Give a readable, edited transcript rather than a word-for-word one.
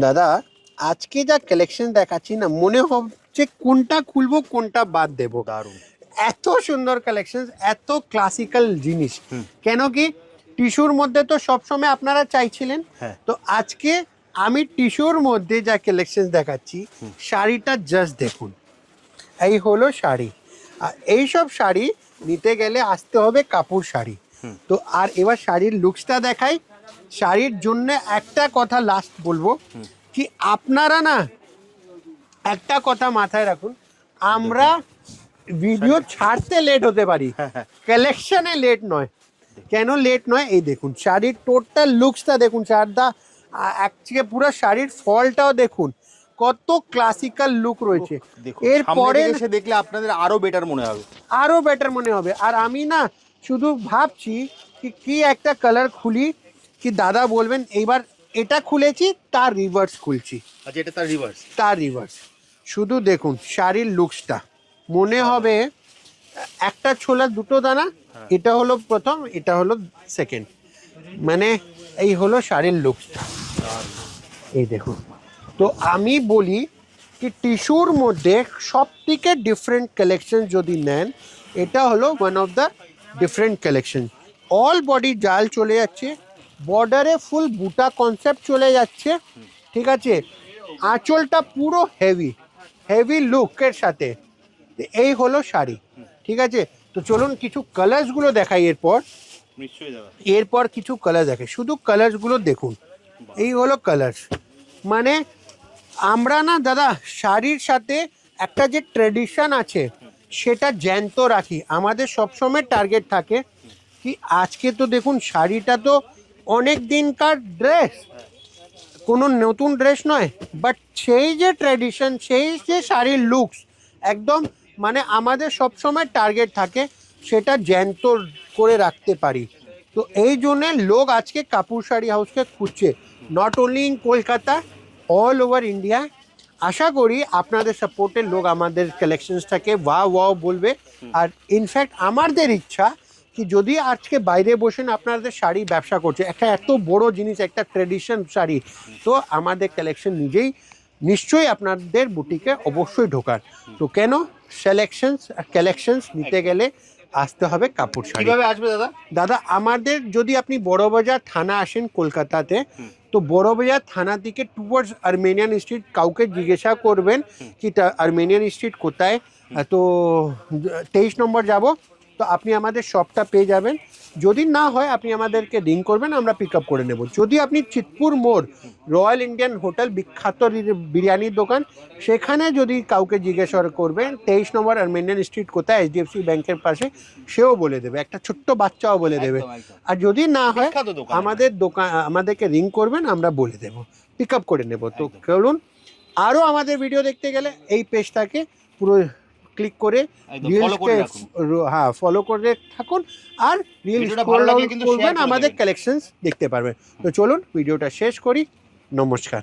দাদা আজকে যা কালেকশন দেখাচ্ছি না, মনে হচ্ছে কোনটা খুলবো কোনটা বাদ দেবো। দারুণ। এত সুন্দর কালেকশন, এত ক্লাসিক্যাল জিনিস। কেন কি টিস্যুর মধ্যে তো সবসময় আপনারা চাইছিলেন, হ্যাঁ। তো আজকে আমি টিস্যুর মধ্যে যা কালেকশন দেখাচ্ছি, শাড়িটা জাস্ট দেখুন। এই হলো শাড়ি, আর এইসব শাড়ি নিতে গেলে আসতে হবে কাপড় শাড়ি। তো আর এবার শাড়ির লুকসটা দেখাই। শাড়ির জন্য একটা কথা লাস্ট বলবো কি, আপনারা না একটা কথা মাথায় রাখুন, আমরা ভিডিও ছাড়তে লেট হতে পারি, কালেকশনে লেট নয়। কেন লেট নয়, এই দেখুন শাড়ির টোটাল লুকসটা দেখুন, শাড়িটা একদিকে পুরো শাড়ির ফলটাও দেখুন, কত ক্লাসিক্যাল লুক রয়েছে। এরপরে এসে দেখলে আপনাদের আরো বেটার মনে হবে, আরো বেটার মনে হবে। আর আমি না শুধু ভাবছি কি একটা কালার খুলি, কি দাদা বলবেন এইবার এটা খুলেছি তার রিভার্স খুলছি। আচ্ছা, এটা তার রিভার্স। তার রিভার্স শুধু দেখুন শাড়ির লুকসটা, মনে হবে একটা ছোলা দুটো দানা। এটা হলো প্রথম, এটা হলো সেকেন্ড, মানে এই হলো শাড়ির লুকসটা। এই দেখুন, তো আমি বলি কি টিস্যুর মধ্যে সব থেকে ডিফারেন্ট কালেকশন যদি নেন, এটা হলো one of the different collection. All body জাল চলে যাচ্ছে, বর্ডারে ফুল বুটা কনসেপ্ট চলে যাচ্ছে, ঠিক আছে। আঁচলটা পুরো হেভি হেভি লুকের সাথে। এই হলো শাড়ি, ঠিক আছে। তো চলুন কিছু কালার্সগুলো দেখাই। এরপর কিছু কালার দেখে, শুধু কালার্সগুলো দেখুন। এই হলো কালার্স, মানে আমরা না দাদা শাড়ির সাথে একটা যে ট্রেডিশন আছে সেটা জ্যান্ত রাখি। আমাদের সবসময় টার্গেট থাকে কি আজকে তো দেখুন শাড়িটা তো অনেক দিনকার ড্রেস, কোনো নতুন ড্রেস নয়, বাট সেই যে ট্র্যাডিশন, সেই যে শাড়ির লুকস একদম, মানে আমাদের সবসময় টার্গেট থাকে সেটা জ্যান্ত করে রাখতে পারি। তো এই জন্যে লোক আজকে কাপুর শাড়ি হাউসকে খুঁজছে, not only in Kolkata, all over India. আশা করি আপনাদের সাপোর্টের লোক আমাদের কালেকশনসটাকে ওয়াও বলবে। আর ইনফ্যাক্ট আমাদের ইচ্ছা কি যদি আজকে বাইরে বসেন আপনাদের শাড়ি ব্যবসা করছে, একটা এত বড় জিনিস, একটা ট্রেডিশন শাড়ি, তো আমাদের কালেকশন নিজেই নিশ্চয়ই আপনাদের বুটিকে অবশ্যই ঢোকার। তো কেন সিলেকশনস আর কালেকশনস নিতে গেলে আসতে হবে কাপড় শাড়ি। কিভাবে আসবে দাদা? দাদা আমাদের যদি আপনি বড়বাজার থানা আসেন কলকাতাতে, তো বড়বাজার থানা থেকে টুয়ার্ডস আর্মেনিয়ান স্ট্রিট, কাউকে জিজ্ঞাসা করবেন কি আর্মেনিয়ান স্ট্রিট কোথায়, তো 23 নম্বর যাব, তো আপনি আমাদের শপটা পেয়ে যাবেন। যদি না হয় আপনি আমাদেরকে রিং করবেন, আমরা পিক আপ করে নেব। যদি আপনি চিতপুর মোড় রয়্যাল ইন্ডিয়ান হোটেল, বিখ্যাত বিরিয়ানির দোকান, সেখানে যদি কাউকে জিজ্ঞাসা করবেন 23 নম্বর আর্মেনিয়ান স্ট্রিট কোথায়, HDFC ব্যাংকের পাশে, সেও বলে দেবে, একটা ছোট্ট বাচ্চাও বলে দেবে। আর যদি না হয় আমাদের আমাদেরকে রিং করবেন, আমরা বলে দেব, পিক আপ করে নেব। তো চলুন, আরও আমাদের ভিডিও দেখতে গেলে এই পেজটাকে পুরো ক্লিক করে রিলসকে হ্যাঁ ফলো করে থাকুন, আর রিল স্ক্রল ডাউন করবেন, আমাদের কালেকশনস দেখতে পারবেন। তো চলুন ভিডিওটা শেষ করি। নমস্কার।